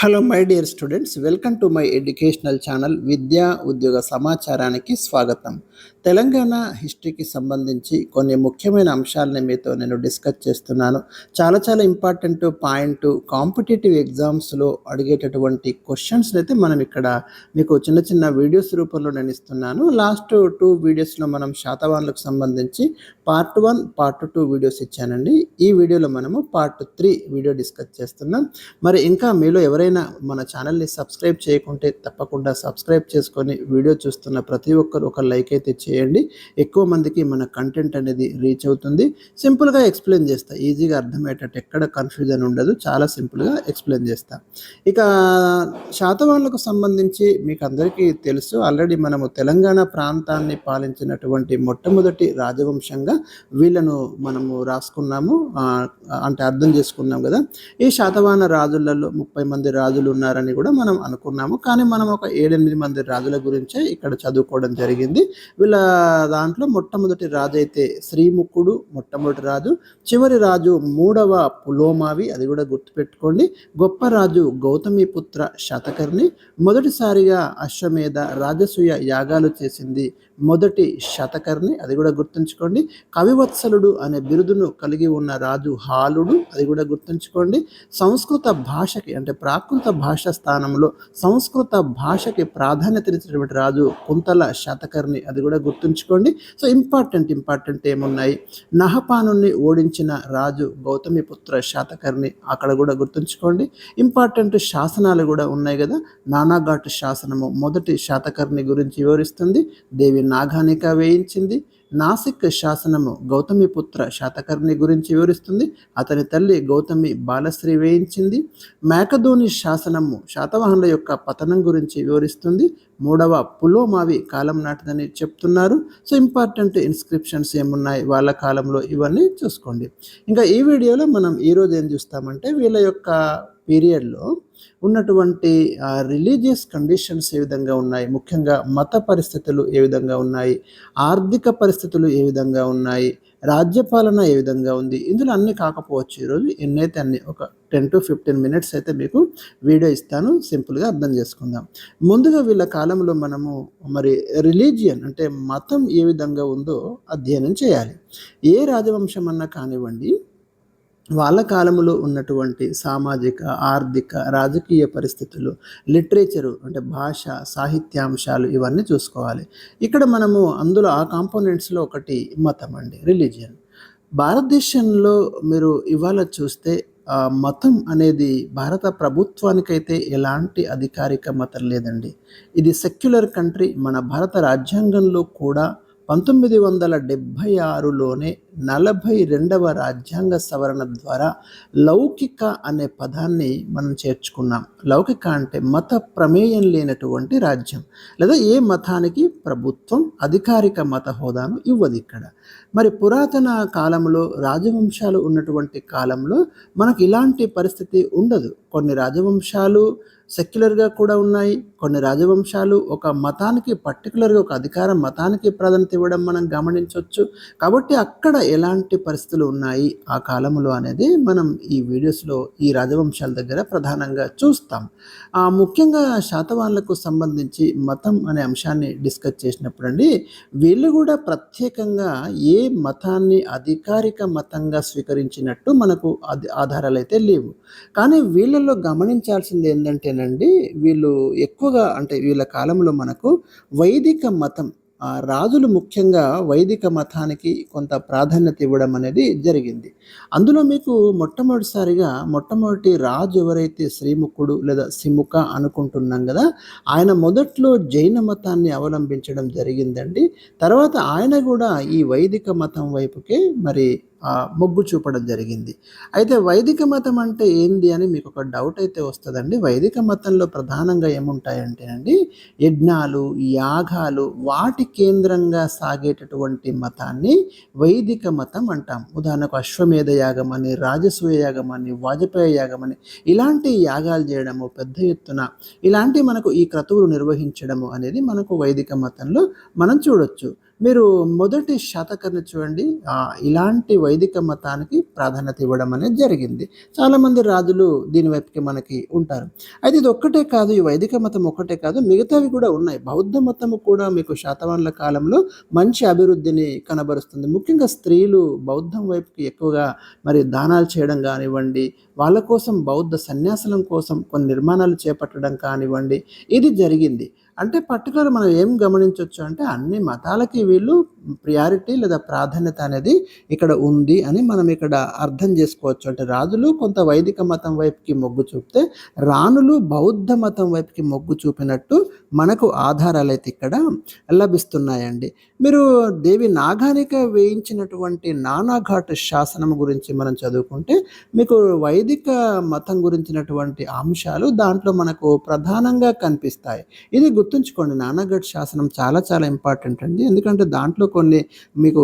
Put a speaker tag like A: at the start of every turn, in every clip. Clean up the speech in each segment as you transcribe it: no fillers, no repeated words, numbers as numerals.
A: Hello my dear students, welcome to my educational channel విద్యా ఉద్యోగ సమాచారానికి స్వాగతం. తెలంగాణ హిస్టరీకి సంబంధించి కొన్ని ముఖ్యమైన అంశాలని మీతో నేను డిస్కస్ చేస్తున్నాను. చాలా ఇంపార్టెంట్ పాయింట్, కాంపిటేటివ్ ఎగ్జామ్స్లో అడిగేటటువంటి క్వశ్చన్స్ని అయితే మనం ఇక్కడ మీకు చిన్న వీడియోస్ రూపంలో నేను ఇస్తున్నాను. లాస్ట్ 2 వీడియోస్లో మనం శాతవాహనులకు సంబంధించి పార్ట్ 1, పార్ట్ 2 వీడియోస్ ఇచ్చానండి. ఈ వీడియోలో మనము పార్ట్ 3 వీడియో డిస్కస్ చేస్తున్నాం. మరి ఇంకా మీలో ఎవరైనా మన ఛానల్ని సబ్స్క్రైబ్ చేయకుంటే తప్పకుండా సబ్స్క్రైబ్ చేసుకొని వీడియో చూస్తున్న ప్రతి ఒక్కరు ఒక లైక్ అయితే చేయండి. ఎక్కువ మందికి మన కంటెంట్ అనేది రీచ్ అవుతుంది. సింపుల్గా ఎక్స్ప్లెయిన్ చేస్తా, ఈజీగా అర్థమయ్యేటట్టు, ఎక్కడ కన్ఫ్యూజన్ ఉండదు, చాలా సింపుల్గా ఎక్స్ప్లెయిన్ చేస్తా. ఇక శాతవాహనులకు సంబంధించి మీకు అందరికీ తెలుసు, ఆల్రెడీ మనము తెలంగాణ ప్రాంతాన్ని పాలించినటువంటి మొట్టమొదటి రాజవంశంగా వీళ్ళను మనము రాసుకున్నాము, అంటే అర్థం చేసుకున్నాం కదా. ఈ శాతవాహన రాజులలో 30 మంది రాజులు ఉన్నారని కూడా మనం అనుకున్నాము. కానీ మనం ఒక 7-8 మంది రాజుల గురించే ఇక్కడ చదువుకోవడం జరిగింది. వీళ్ళ దాంట్లో మొట్టమొదటి రాజు అయితే శ్రీముఖుడు మొట్టమొదటి రాజు, చివరి రాజు 3వ పులోమావి, అది కూడా గుర్తుపెట్టుకోండి. గొప్ప రాజు గౌతమిపుత్ర శతకర్ణి, మొదటిసారిగా అశ్వమేధ రాజసూయ యాగాలు చేసింది మొదటి శతకర్ణి, అది కూడా గుర్తుంచుకోండి. కవివత్సలుడు అనే బిరుదును కలిగి ఉన్న రాజు హాలుడు, అది కూడా గుర్తుంచుకోండి. సంస్కృత భాషకి అంటే ప్రాకృత భాష స్థానంలో సంస్కృత భాషకి ప్రాధాన్యతనిచ్చినటువంటి రాజు కుంతల శతకర్ణి, అది కూడా గుర్తుంచుకోండి. సో ఇంపార్టెంట్ ఏమున్నాయి, నహపానుని ఓడించిన రాజు గౌతమిపుత్ర శతకర్ణి, అక్కడ కూడా గుర్తుంచుకోండి. ఇంపార్టెంట్ శాసనాలు కూడా ఉన్నాయి కదా. నానాఘాటు శాసనము మొదటి శాతకర్ణి గురించి వివరిస్తుంది, దేవి నాగానిక వేయించింది. నాసిక్ శాసనము గౌతమిపుత్ర శాతకర్ణి గురించి వివరిస్తుంది, అతని తల్లి గౌతమి బాలశ్రీ వేయించింది. మేకధోని శాసనము శాతవాహనుల యొక్క పతనం గురించి వివరిస్తుంది, 3వ పులోమావి కాలం నాటిదని చెప్తున్నారు. సో ఇంపార్టెంట్ ఇన్స్క్రిప్షన్స్ ఏమున్నాయి వాళ్ళ కాలంలో, ఇవన్నీ చూసుకోండి. ఇంకా ఈ వీడియోలో మనం ఈరోజు ఏం చూస్తామంటే వీళ్ళ యొక్క పీరియడ్లో ఉన్నటువంటి రిలీజియస్ కండిషన్స్ ఏ విధంగా ఉన్నాయి, ముఖ్యంగా మత పరిస్థితులు ఏ విధంగా ఉన్నాయి, ఆర్థిక పరిస్థితులు ఏ విధంగా ఉన్నాయి, రాజ్యపాలన ఏ విధంగా ఉంది. ఇందులో అన్నీ కాకపోవచ్చు, ఈరోజు ఎన్నైతే అన్ని ఒక 10 to 15 మినిట్స్ అయితే మీకు వీడియో ఇస్తాను, సింపుల్గా అర్థం చేసుకుందాం. ముందుగా వీళ్ళ కాలంలో మనము మరి రిలీజియన్ అంటే మతం ఏ విధంగా ఉందో అధ్యయనం చేయాలి. ఏ రాజవంశం అన్నా కానివ్వండి, వాళ్ళ కాలంలో ఉన్నటువంటి సామాజిక, ఆర్థిక, రాజకీయ పరిస్థితులు, లిటరేచరు అంటే భాష, సాహిత్యాంశాలు ఇవన్నీ చూసుకోవాలి. ఇక్కడ మనము అందులో ఆ కాంపోనెంట్స్లో ఒకటి మతం అండి, రిలీజియన్. భారతదేశంలో మీరు ఇవాళ చూస్తే మతం అనేది భారత ప్రభుత్వానికైతే ఎలాంటి అధికారిక మతం లేదండి. ఇది సెక్యులర్ కంట్రీ. మన భారత రాజ్యాంగంలో కూడా 1976లోనే 42వ రాజ్యాంగ సవరణ ద్వారా లౌకిక అనే పదాన్ని మనం చేర్చుకున్నాం. లౌకిక అంటే మత ప్రమేయం లేనటువంటి రాజ్యం, లేదా ఏ మతానికి ప్రభుత్వం అధికారిక మత హోదాను ఇవ్వదు ఇక్కడ. మరి పురాతన కాలంలో రాజవంశాలు ఉన్నటువంటి కాలంలో మనకు ఇలాంటి పరిస్థితి ఉండదు. కొన్ని రాజవంశాలు సెక్యులర్గా కూడా ఉన్నాయి, కొన్ని రాజవంశాలు ఒక మతానికి పర్టికులర్గా ఒక అధికార మతానికి ప్రాధాన్యత ఇవ్వడం మనం గమనించవచ్చు. కాబట్టి అక్కడ ఎలాంటి పరిస్థితులు ఉన్నాయి ఆ కాలంలో అనేది మనం ఈ వీడియోస్లో ఈ రాజవంశాల దగ్గర ప్రధానంగా చూస్తాం. ముఖ్యంగా శాతవాహనులకు సంబంధించి మతం అనే అంశాన్ని డిస్కస్ చేసినప్పుడు అండి, వీళ్ళు కూడా ప్రత్యేకంగా ఏ మతాన్ని అధికారిక మతంగా స్వీకరించినట్టు మనకు ఆధారాలు అయితే లేవు. కానీ వీళ్ళల్లో గమనించాల్సింది ఏంటంటేనండి, వీళ్ళు ఎక్కువగా అంటే వీళ్ళ కాలంలో మనకు వైదిక మతం, రాజులు ముఖ్యంగా వైదిక మతానికి కొంత ప్రాధాన్యత ఇవ్వడం అనేది జరిగింది. అందులో మీకు మొట్టమొదటి రాజు ఎవరైతే శ్రీముఖుడు లేదా సిముఖ అనుకుంటున్నాం కదా, ఆయన మొదట్లో జైన మతాన్ని అవలంబించడం జరిగిందండి. తర్వాత ఆయన కూడా ఈ వైదిక మతం వైపుకే మరి మొగ్గు చూపడం జరిగింది. అయితే వైదిక మతం అంటే ఏంది అని మీకు ఒక డౌట్ అయితే వస్తుందండి. వైదిక మతంలో ప్రధానంగా ఏముంటాయంటేనండి, యజ్ఞాలు, యాగాలు, వాటి కేంద్రంగా సాగేటటువంటి మతాన్ని వైదిక మతం అంటాం. ఉదాహరణకు అశ్వమేధ యాగం అని, రాజసూయ యాగం అని, వాజపేయ యాగం అని, ఇలాంటి యాగాలు చేయడము పెద్ద ఎత్తున, ఇలాంటి మనకు ఈ క్రతువులు నిర్వహించడము అనేది మనకు వైదిక మతంలో మనం చూడొచ్చు. మీరు మొదటి శాతకర్ణి చూడండి, ఇలాంటి వైదిక మతానికి ప్రాధాన్యత ఇవ్వడం అనేది జరిగింది. చాలామంది రాజులు దీని వైపుకి మనకి ఉంటారు. అయితే ఇది ఒక్కటే కాదు, ఈ వైదిక మతం ఒక్కటే కాదు, మిగతావి కూడా ఉన్నాయి. బౌద్ధ మతము కూడా మీకు శాతవాహనుల కాలంలో మంచి అభివృద్ధిని కనబరుస్తుంది. ముఖ్యంగా స్త్రీలు బౌద్ధం వైపుకి ఎక్కువగా మరి దానాలు చేయడం కానివ్వండి, వాళ్ళ కోసం బౌద్ధ సన్యాసులం కోసం కొన్ని నిర్మాణాలు చేపట్టడం కానివ్వండి, ఇది జరిగింది. అంటే పర్టికులర్ మనం ఏం గమనించవచ్చు అంటే అన్ని మతాలకి వీళ్ళు ప్రియారిటీ లేదా ప్రాధాన్యత అనేది ఇక్కడ ఉంది అని మనం ఇక్కడ అర్థం చేసుకోవచ్చు. అంటే రాజులు కొంత వైదిక మతం వైపుకి మొగ్గు చూపితే రాణులు బౌద్ధ మతం వైపుకి మొగ్గు చూపినట్టు మనకు ఆధారాలు అయితే ఇక్కడ లభిస్తున్నాయండి. మీరు దేవి నాగానిక వేయించినటువంటి నానాఘాట్ శాసనం గురించి మనం చదువుకుంటే మీకు వైదిక మతం గురించినటువంటి అంశాలు దాంట్లో మనకు ప్రధానంగా కనిపిస్తాయి. ఇది గుర్తుంచుకోండి, నానాఘాట్ శాసనం చాలా చాలా ఇంపార్టెంట్ అండి. ఎందుకంటే దాంట్లో కొన్ని మీకు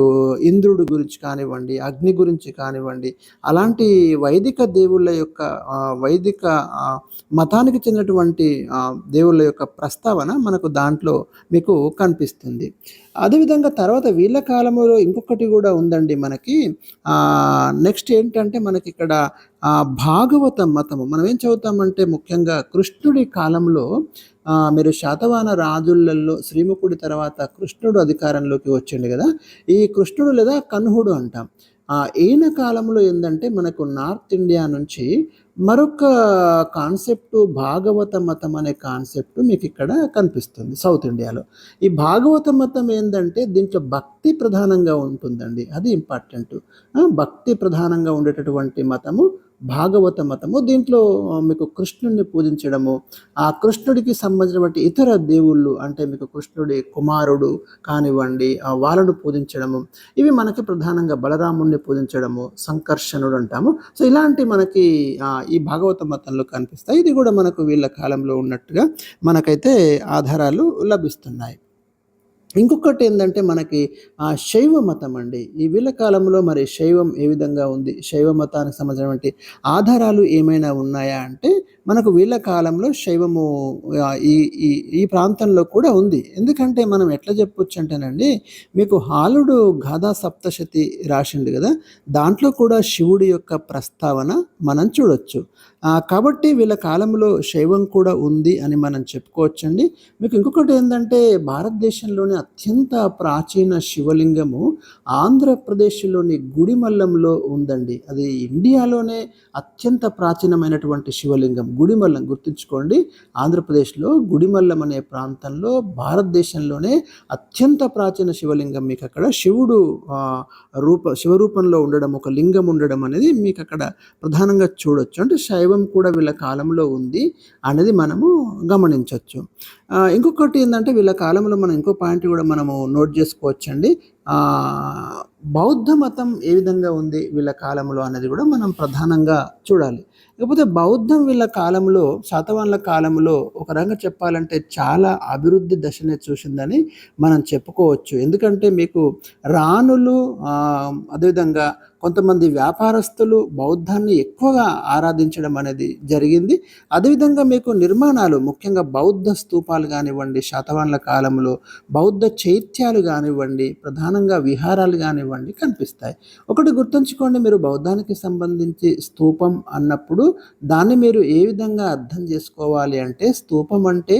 A: ఇంద్రుడి గురించి కానివ్వండి, అగ్ని గురించి కానివ్వండి, అలాంటి వైదిక దేవుళ్ళ యొక్క వైదిక మతానికి చెందినటువంటి దేవుళ్ళ యొక్క ప్రస్తావన మనకు దాంట్లో మీకు కనిపిస్తుంది. అదేవిధంగా తర్వాత వీళ్ళ కాలంలో ఇంకొకటి కూడా ఉందండి మనకి. నెక్స్ట్ ఏంటంటే మనకి ఇక్కడ భాగవత మతము మనం ఏం చదువుతామంటే ముఖ్యంగా కృష్ణుడి కాలంలో మీరు శాతవాహన రాజులలో శ్రీముఖుడి తర్వాత కృష్ణుడు అధికారంలోకి వచ్చిండు కదా. ఈ కృష్ణుడు లేదా కన్హుడు అంటాం. ఈయన కాలంలో ఏంటంటే మనకు నార్త్ ఇండియా నుంచి మరొక కాన్సెప్ట్ భాగవత మతం అనే కాన్సెప్ట్ మీకు ఇక్కడ కనిపిస్తుంది సౌత్ ఇండియాలో. ఈ భాగవత మతం ఏంటంటే దీంట్లో భక్తి ప్రధానంగా ఉంటుందండి, అది ఇంపార్టెంట్. భక్తి ప్రధానంగా ఉండేటటువంటి మతము భాగవత మతము. దీంట్లో మీకు కృష్ణుడిని పూజించడము, ఆ కృష్ణుడికి సంబంధించినటువంటి ఇతర దేవుళ్ళు అంటే మీకు కృష్ణుడి కుమారుడు కానివ్వండి వాళ్ళను పూజించడము, ఇవి మనకి ప్రధానంగా బలరాముడిని పూజించడము, సంకర్షణుడు అంటాము. సో ఇలాంటి మనకి ఈ భాగవత మతంలో కనిపిస్తాయి. ఇది కూడా మనకు వీళ్ళ కాలంలో ఉన్నట్టుగా మనకైతే ఆధారాలు లభిస్తున్నాయి. ఇంకొకటి ఏంటంటే మనకి శైవ మతం అండి. ఈ వీళ్ళ కాలంలో మరి శైవం ఏ విధంగా ఉంది, శైవ మతానికి సంబంధించినటువంటి ఆధారాలు ఏమైనా ఉన్నాయా అంటే మనకు వీళ్ళ కాలంలో శైవము ఈ ఈ ఈ ప్రాంతంలో కూడా ఉంది. ఎందుకంటే మనం ఎట్లా చెప్పొచ్చు అంటేనండి, మీకు హాలుడు గాథా సప్తశతి రాసిండు కదా, దాంట్లో కూడా శివుడి యొక్క ప్రస్తావన మనం చూడొచ్చు. కాబట్టి వీళ్ళ కాలంలో శైవం కూడా ఉంది అని మనం చెప్పుకోవచ్చండి. మీకు ఇంకొకటి ఏంటంటే భారతదేశంలోని అత్యంత ప్రాచీన శివలింగము ఆంధ్రప్రదేశ్లోని గుడిమల్లంలో ఉందండి. అది ఇండియాలోనే అత్యంత ప్రాచీనమైనటువంటి శివలింగం గుడిమల్లం. గుర్తుంచుకోండి, ఆంధ్రప్రదేశ్లో గుడిమల్లం అనే ప్రాంతంలో భారతదేశంలోనే అత్యంత ప్రాచీన శివలింగం మీకు అక్కడ శివుడు శివరూపంలో ఉండడం, ఒక లింగం ఉండడం అనేది మీకు అక్కడ ప్రధానంగా చూడొచ్చు. అంటే శైవం కూడా వీళ్ళ కాలంలో ఉంది అనేది మనము గమనించవచ్చు. ఇంకొకటి ఏంటంటే వీళ్ళ కాలంలో మనం ఇంకో పాయింట్ కూడా మనము నోట్ చేసుకోవచ్చండి. బౌద్ధ మతం ఏ విధంగా ఉంది వీళ్ళ కాలంలో అనేది కూడా మనం ప్రధానంగా చూడాలి. లేకపోతే బౌద్ధం వీళ్ళ కాలంలో శాతవాహనుల కాలంలో ఒక రకంగా చెప్పాలంటే చాలా అభివృద్ధి దశనే చూసిందని మనం చెప్పుకోవచ్చు. ఎందుకంటే మీకు రాణులు అదేవిధంగా కొంతమంది వ్యాపారస్తులు బౌద్ధాన్ని ఎక్కువగా ఆరాధించడం అనేది జరిగింది. అదేవిధంగా మీకు నిర్మాణాలు ముఖ్యంగా బౌద్ధ స్తూపాలు కానివ్వండి, శాతవాహనుల కాలంలో బౌద్ధ చైత్యాలు కానివ్వండి, ప్రధానంగా విహారాలు కానివ్వండి కనిపిస్తాయి. ఒకటి గుర్తుంచుకోండి, మీరు బౌద్ధానికి సంబంధించి స్తూపం అన్నప్పుడు దాన్ని మీరు ఏ విధంగా అర్థం చేసుకోవాలి అంటే, స్తూపం అంటే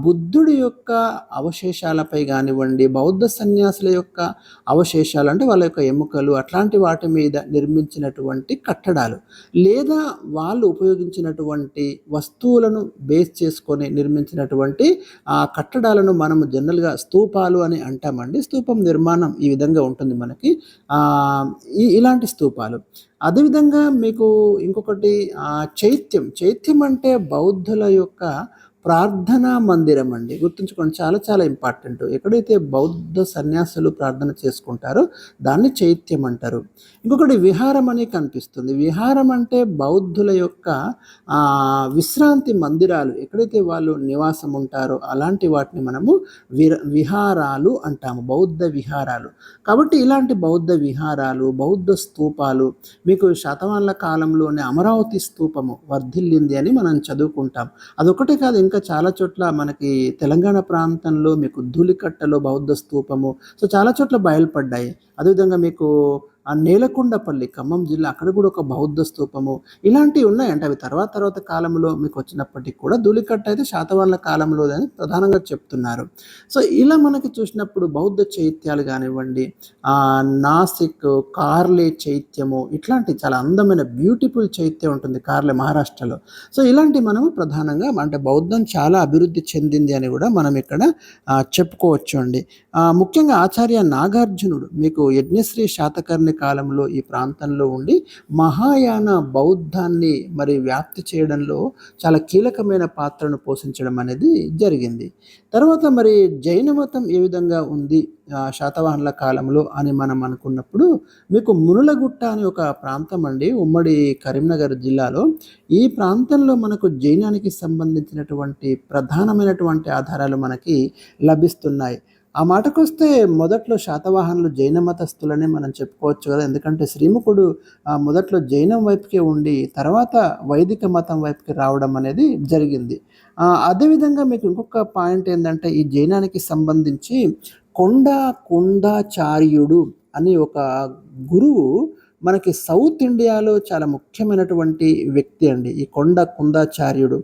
A: బుద్ధుడి యొక్క అవశేషాలపై కానివ్వండి, బౌద్ధ సన్యాసుల యొక్క అవశేషాలు అంటే వాళ్ళ యొక్క ఎముకలు అట్లాంటి వాటి మీద నిర్మించినటువంటి కట్టడాలు, లేదా వాళ్ళు ఉపయోగించినటువంటి వస్తువులను బేస్ చేసుకొని నిర్మించినటువంటి కట్టడాలను మనము జనరల్గా స్తూపాలు అని అంటామండి. స్తూపం నిర్మాణం ఈ విధంగా ఉంటుంది మనకి, ఇలాంటి స్తూపాలు. అదేవిధంగా మీకు ఇంకొకటి చైత్యం అంటే బౌద్ధుల యొక్క ప్రార్థనా మందిరం అండి. గుర్తుంచుకోండి, చాలా చాలా ఇంపార్టెంట్. ఎక్కడైతే బౌద్ధ సన్యాసులు ప్రార్థన చేసుకుంటారో దాన్ని చైత్యం అంటారు. ఇంకొకటి విహారం అని కనిపిస్తుంది. విహారం అంటే బౌద్ధుల యొక్క విశ్రాంతి మందిరాలు, ఎక్కడైతే వాళ్ళు నివాసం ఉంటారో అలాంటి వాటిని మనము విహారాలు అంటాము, బౌద్ధ విహారాలు. కాబట్టి ఇలాంటి బౌద్ధ విహారాలు, బౌద్ధ స్తూపాలు మీకు శాతవాహనుల కాలంలోనే అమరావతి స్తూపము వర్ధిల్లింది అని మనం చదువుకుంటాం. అదొకటే కాదు, ఇంకా ఇంకా చాలా చోట్ల మనకి తెలంగాణ ప్రాంతంలో మీకు ధూళికట్టలో బౌద్ధ స్తూపము, సో చాలా చోట్ల బయలుపడ్డాయి. అదేవిధంగా మీకు నేలకొండపల్లి ఖమ్మం జిల్లా అక్కడ కూడా ఒక బౌద్ధ స్తూపము ఇలాంటివి ఉన్నాయి. అంటే అవి తర్వాత తర్వాత కాలంలో మీకు వచ్చినప్పటికి కూడా ధూళికట్ట అయితే శాతవాహనుల కాలంలోదని ప్రధానంగా చెప్తున్నారు. సో ఇలా మనకి చూసినప్పుడు బౌద్ధ చైత్యాలు కానివ్వండి, నాసిక్ కార్లే చైత్యము ఇట్లాంటి చాలా అందమైన బ్యూటిఫుల్ చైత్యం ఉంటుంది కార్లే మహారాష్ట్రలో. సో ఇలాంటి మనము ప్రధానంగా అంటే బౌద్ధం చాలా అభివృద్ధి చెందింది అని కూడా మనం ఇక్కడ చెప్పుకోవచ్చు అండి. ముఖ్యంగా ఆచార్య నాగార్జునుడు మీకు యజ్ఞశ్రీ శాతకర్ణి కాలంలో ఈ ప్రాంతంలో ఉండి మహాయాన బౌద్ధాన్ని మరి వ్యాప్తి చేయడంలో చాలా కీలకమైన పాత్రను పోషించడం అనేది జరిగింది. తర్వాత మరి జైన మతం ఏ విధంగా ఉంది శాతవాహనుల కాలంలో అని మనం అనుకున్నప్పుడు మీకు మునులగుట్ట అని ఒక ప్రాంతం అండి ఉమ్మడి కరీంనగర్ జిల్లాలో. ఈ ప్రాంతంలో మనకు జైనానికి సంబంధించినటువంటి ప్రధానమైనటువంటి ఆధారాలు మనకి లభిస్తున్నాయి. ఆ మాటకొస్తే మొదట్లో శాతవాహనులు జైన మతస్థులని మనం చెప్పుకోవచ్చు కదా. ఎందుకంటే శ్రీముఖుడు మొదట్లో జైనం వైపుకే ఉండి తర్వాత వైదిక మతం వైపుకి రావడం అనేది జరిగింది. అదేవిధంగా మీకు ఇంకొక పాయింట్ ఏంటంటే ఈ జైనానికి సంబంధించి కుండాచార్యుడు అని ఒక గురువు మనకి సౌత్ ఇండియాలో చాలా ముఖ్యమైనటువంటి వ్యక్తి అండి ఈ కుందాచార్యుడు.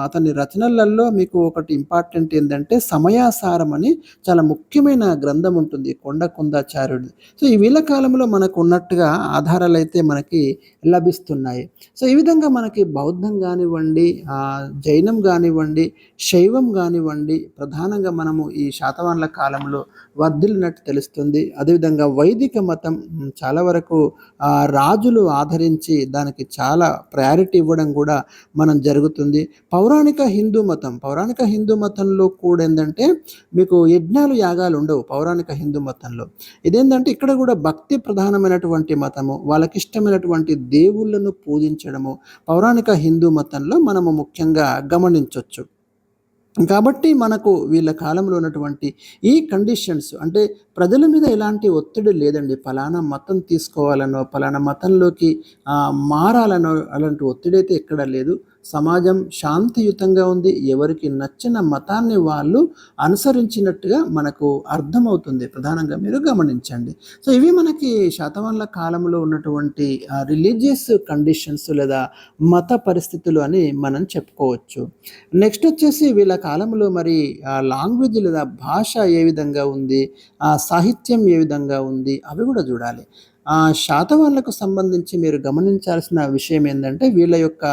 A: అతని రచనలలో మీకు ఒకటి ఇంపార్టెంట్ ఏంటంటే సమయాసారం అని చాలా ముఖ్యమైన గ్రంథం ఉంటుంది కుందాచార్యుడు. సో ఈ వీళ్ళ కాలంలో మనకు ఉన్నట్టుగా ఆధారాలు అయితే మనకి లభిస్తున్నాయి. సో ఈ విధంగా మనకి బౌద్ధం కానివ్వండి, జైనం కానివ్వండి, శైవం కానివ్వండి ప్రధానంగా మనము ఈ శాతవాహనుల కాలంలో వర్ధిల్లినట్టు తెలుస్తుంది. అదేవిధంగా వైదిక మతం చాలా వరకు రాజులు ఆదరించి దానికి చాలా ప్రయారిటీ ఇవ్వడం కూడా మనం జరుగుతుంది. పౌరాణిక హిందూ మతంలో కూడా ఏంటంటే మీకు యజ్ఞాలు యాగాలు ఉండవు పౌరాణిక హిందూ మతంలో. ఇదేంటంటే ఇక్కడ కూడా భక్తి ప్రధానమైనటువంటి మతము, వాళ్ళకి ఇష్టమైనటువంటి దేవుళ్ళను పూజించడము పౌరాణిక హిందూ మతంలో మనము ముఖ్యంగా గమనించవచ్చు. కాబట్టి మనకు వీళ్ళ కాలంలో ఉన్నటువంటి ఈ కండిషన్స్ అంటే ప్రజల మీద ఎలాంటి ఒత్తిడి లేదండి. ఫలానా మతం తీసుకోవాలనో ఫలానా మతంలోకి మారాలనో అలాంటి ఒత్తిడి అయితే ఎక్కడ లేదు. సమాజం శాంతియుతంగా ఉంది. ఎవరికి నచ్చిన మతాన్ని వాళ్ళు అనుసరించినట్టుగా మనకు అర్థమవుతుంది. ప్రధానంగా మీరు గమనించండి. సో ఇవి మనకి శాతవాహనుల కాలంలో ఉన్నటువంటి రిలీజియస్ కండిషన్స్ లేదా మత పరిస్థితులు అని మనం చెప్పుకోవచ్చు. నెక్స్ట్ వచ్చేసి వీళ్ళ కాలంలో మరి లాంగ్వేజ్ లేదా భాష ఏ విధంగా ఉంది, సాహిత్యం ఏ విధంగా ఉంది అవి కూడా చూడాలి. శాతవాహనులకు సంబంధించి మీరు గమనించాల్సిన విషయం ఏంటంటే వీళ్ళ యొక్క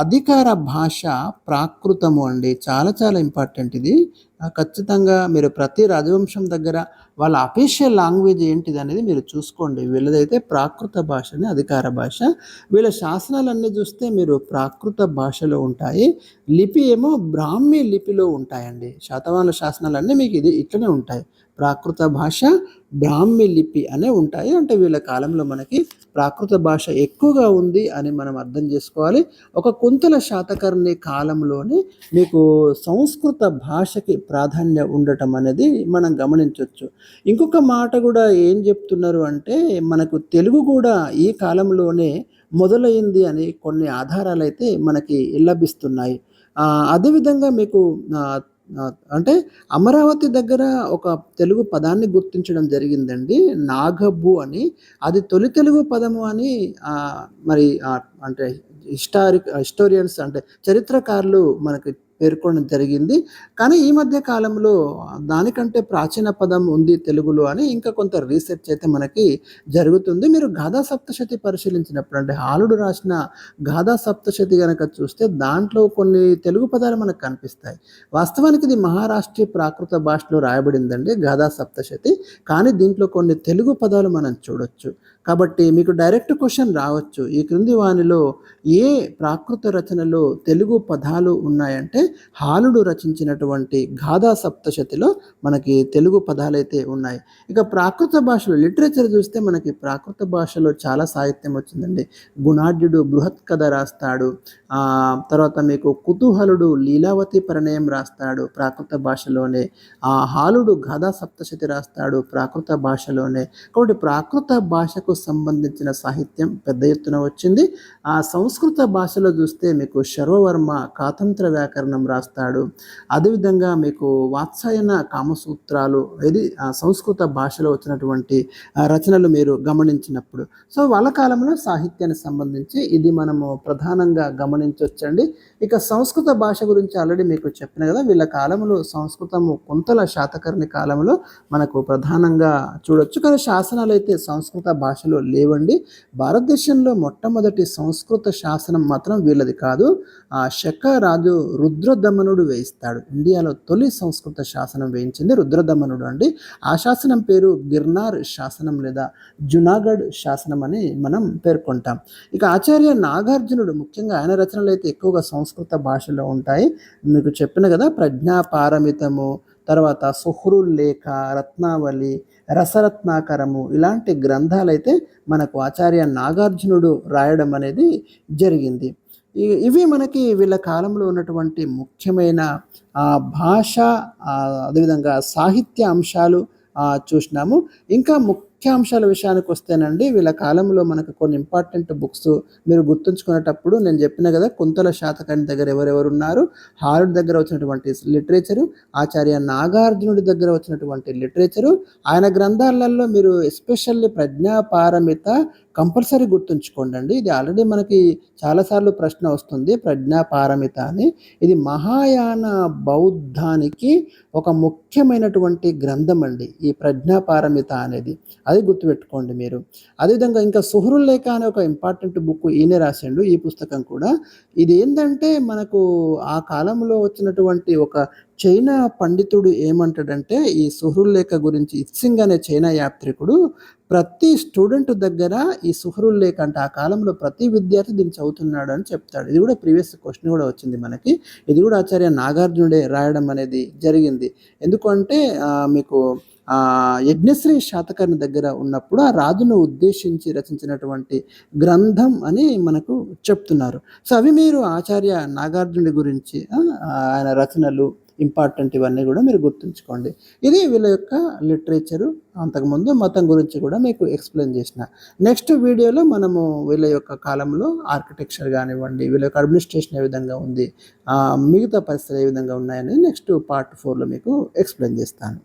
A: అధికార భాష ప్రాకృతము అండి. చాలా చాలా ఇంపార్టెంట్ ఇది. ఖచ్చితంగా మీరు ప్రతి రాజవంశం దగ్గర వాళ్ళ అఫీషియల్ లాంగ్వేజ్ ఏంటిది అనేది మీరు చూసుకోండి. వీళ్ళదైతే ప్రాకృత భాషనే అధికార భాష. వీళ్ళ శాసనాలన్నీ చూస్తే మీరు ప్రాకృత భాషలో ఉంటాయి. లిపి ఏమో బ్రాహ్మీ లిపిలో ఉంటాయండి. శాతవాహనుల శాసనాలన్నీ మీకు ఇట్లనే ఉంటాయి. ప్రాకృత భాష బ్రాహ్మీ లిపి అనే ఉంటాయి. అంటే వీళ్ళ కాలంలో మనకి ప్రాకృత భాష ఎక్కువగా ఉంది అని మనం అర్థం చేసుకోవాలి. ఒక కుంతల శాతకర్ణి కాలంలోనే మీకు సంస్కృత భాషకి ప్రాధాన్యం ఉండటం అనేది మనం గమనించవచ్చు. ఇంకొక మాట కూడా ఏం చెప్తున్నారు అంటే మనకు తెలుగు కూడా ఈ కాలంలోనే మొదలైంది అని కొన్ని ఆధారాలు అయితే మనకి లభిస్తున్నాయి. అదేవిధంగా మీకు అంటే అమరావతి దగ్గర ఒక తెలుగు పదాన్ని గుర్తించడం జరిగిందండి నాగబ్బు అని. అది తొలి తెలుగు పదము అని మరి అంటే హిస్టోరియన్స్ అంటే చరిత్రకారులు మనకి పేర్కొనడం జరిగింది. కానీ ఈ మధ్య కాలంలో దానికంటే ప్రాచీన పదం ఉంది తెలుగులో అని ఇంకా కొంత రీసెర్చ్ అయితే మనకి జరుగుతుంది. మీరు గాథా సప్తశతి పరిశీలించినప్పుడు అంటే హాలుడు రాసిన గాథా సప్తశతి కనుక చూస్తే దాంట్లో కొన్ని తెలుగు పదాలు మనకు కనిపిస్తాయి. వాస్తవానికి ఇది మహారాష్ట్రీయ ప్రాకృత భాషలో రాయబడిందండి గాథా సప్తశతి. కానీ దీంట్లో కొన్ని తెలుగు పదాలు మనం చూడొచ్చు. కాబట్టి మీకు డైరెక్ట్ క్వశ్చన్ రావచ్చు, ఈ క్రింది వానిలో ఏ ప్రాకృత రచనలో తెలుగు పదాలు ఉన్నాయంటే హాలుడు రచించినటువంటి గాథా సప్తశతిలో మనకి తెలుగు పదాలైతే ఉన్నాయి. ఇక ప్రాకృత భాషలో లిటరేచర్ చూస్తే మనకి ప్రాకృత భాషలో చాలా సాహిత్యం వచ్చిందండి. గుణాఢ్యుడు బృహత్ కథ రాస్తాడు. తర్వాత మీకు కుతూహలుడు లీలావతి పరిణయం రాస్తాడు ప్రాకృత భాషలోనే. హాలుడు గాథా సప్తశతి రాస్తాడు ప్రాకృత భాషలోనే. కాబట్టి ప్రాకృత భాషకు సంబంధించిన సాహిత్యం పెద్ద ఎత్తున వచ్చింది. ఆ సంస్కృత భాషలో చూస్తే మీకు శర్వవర్మ కాతంత్ర వ్యాకరణం రాస్తాడు. అదేవిధంగా మీకు వాత్సాయన కామసూత్రాలు ఇది సంస్కృత భాషలో వచ్చినటువంటి రచనలు మీరు గమనించినప్పుడు, సో వాళ్ళ కాలంలో సాహిత్యానికి సంబంధించి ఇది మనము ప్రధానంగా గమనించవచ్చండి. ఇక సంస్కృత భాష గురించి ఆల్రెడీ మీకు చెప్పిన కదా, వీళ్ళ కాలంలో సంస్కృతము కుంతల శాతకర్ణి కాలంలో మనకు ప్రధానంగా చూడొచ్చు. కానీ శాసనాలు అయితే సంస్కృత భాషలో లేవండి. భారతదేశంలో మొట్టమొదటి సంస్కృత శాసనం మాత్రం వీళ్ళది కాదు. ఆ శక రాజు రుద్రదమనుడు వేయిస్తాడు. ఇండియాలో తొలి సంస్కృత శాసనం వేయించింది రుద్రదమనుడు అండి. ఆ శాసనం పేరు గిర్నార్ శాసనం లేదా జునాగఢ్ శాసనం అని మనం పేర్కొంటాం. ఇక ఆచార్య నాగార్జునుడు ముఖ్యంగా ఆయన రచనలు అయితే ఎక్కువగా సంస్కృత భాషలో ఉంటాయి. మీకు చెప్పిన కదా ప్రజ్ఞాపారమితము, తర్వాత సుహృల్లేఖ, రత్నావళి, రసరత్నాకరము ఇలాంటి గ్రంథాలైతే మనకు ఆచార్య నాగార్జునుడు రాయడం అనేది జరిగింది. ఇవి మనకి వీళ్ళ కాలంలో ఉన్నటువంటి ముఖ్యమైన భాష, అదేవిధంగా సాహిత్య అంశాలు చూసినాము. ఇంకా ముఖ్యాంశాల విషయానికి వస్తేనండి, వీళ్ళ కాలంలో మనకు కొన్ని ఇంపార్టెంట్ బుక్స్ మీరు గుర్తుంచుకునేటప్పుడు నేను చెప్పిన కదా, కుంతల శాతకర్ణి దగ్గర ఎవరెవరు ఉన్నారు, హారుడి దగ్గర వచ్చినటువంటి లిటరేచరు, ఆచార్య నాగార్జునుడి దగ్గర వచ్చినటువంటి లిటరేచరు, ఆయన గ్రంథాలలో మీరు ఎస్పెషల్లీ ప్రజ్ఞాపారమిత కంపల్సరీ గుర్తుంచుకోండి. ఇది ఆల్రెడీ మనకి చాలాసార్లు ప్రశ్న వస్తుంది, ప్రజ్ఞాపారమిత అని. ఇది మహాయాన బౌద్ధానికి ఒక ముఖ్యమైనటువంటి గ్రంథం అండి ఈ ప్రజ్ఞాపారమిత అనేది, అది గుర్తుపెట్టుకోండి మీరు. అదేవిధంగా ఇంకా సుహృల్లేఖ అనే ఒక ఇంపార్టెంట్ బుక్ ఈయనే రాసిండు, ఈ పుస్తకం కూడా. ఇది ఏంటంటే మనకు ఆ కాలంలో వచ్చినటువంటి ఒక చైనా పండితుడు ఏమంటాడంటే ఈ సుహృల్లేఖ గురించి, ఇత్సింగ్ అనే చైనా యాత్రికుడు ప్రతి స్టూడెంట్ దగ్గర ఈ సుహృల్లేఖ అంటే ఆ కాలంలో ప్రతి విద్యార్థి దీన్ని చదువుతున్నాడు అని చెప్తాడు. ఇది కూడా ప్రీవియస్ క్వశ్చన్ కూడా వచ్చింది మనకి. ఇది కూడా ఆచార్య నాగార్జునుడే రాయడం అనేది జరిగింది. ఎందుకంటే మీకు యజ్ఞశ్రీ శాతకర్ణి దగ్గర ఉన్నప్పుడు ఆ రాజును ఉద్దేశించి రచించినటువంటి గ్రంథం అని మనకు చెప్తున్నారు. సో అవి మీరు ఆచార్య నాగార్జునుడి గురించి ఆయన రచనలు ఇంపార్టెంట్ ఇవన్నీ కూడా మీరు గుర్తుంచుకోండి. ఇది వీళ్ళ యొక్క లిటరేచరు. అంతకుముందు మతం గురించి కూడా మీకు ఎక్స్ప్లెయిన్ చేసిన. నెక్స్ట్ వీడియోలో మనము వీళ్ళ యొక్క కాలంలో ఆర్కిటెక్చర్ కానివ్వండి, వీళ్ళ యొక్క అడ్మినిస్ట్రేషన్ ఏ విధంగా ఉంది, మిగతా పరిస్థితులు ఏ విధంగా ఉన్నాయనేది నెక్స్ట్ పార్ట్ 4లో మీకు ఎక్స్ప్లెయిన్ చేస్తాను.